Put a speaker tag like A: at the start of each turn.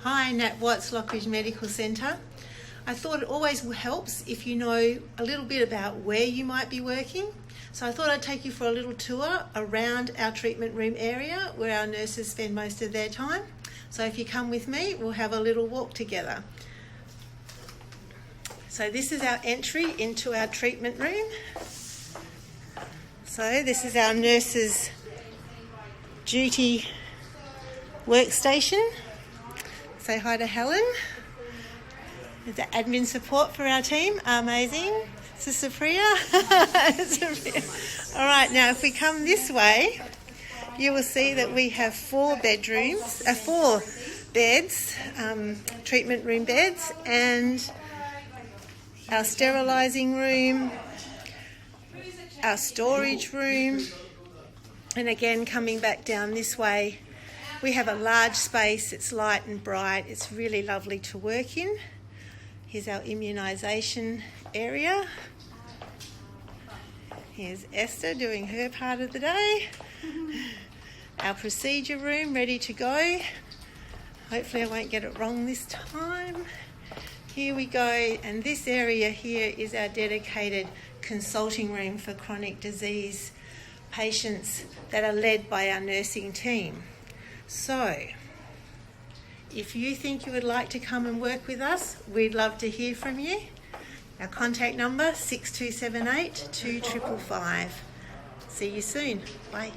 A: Hi, Nat Watts, Lockridge Medical Centre. I thought it always helps if you know a little bit about where you might be working. So I thought I'd take you for a little tour around our treatment room area where our nurses spend most of their time. So if you come with me, we'll have a little walk together. So this is our entry into our treatment room. So this is our nurses' duty workstation. Say hi to Helen. There's the admin support for our team. Amazing. This is Supriya. All right, now if we come this way, you will see that we have four beds, treatment room beds, and our sterilising room, our storage room, and again coming back down this way, we have a large space. It's light and bright. It's really lovely to work in. Here's our immunisation area. Here's Esther doing her part of the day. Our procedure room ready to go. Hopefully I won't get it wrong this time. Here we go, and this area here is our dedicated consulting room for chronic disease patients that are led by our nursing team. So, if you think you would like to come and work with us, we'd love to hear from you. Our contact number 6278 2555. See you soon. Bye.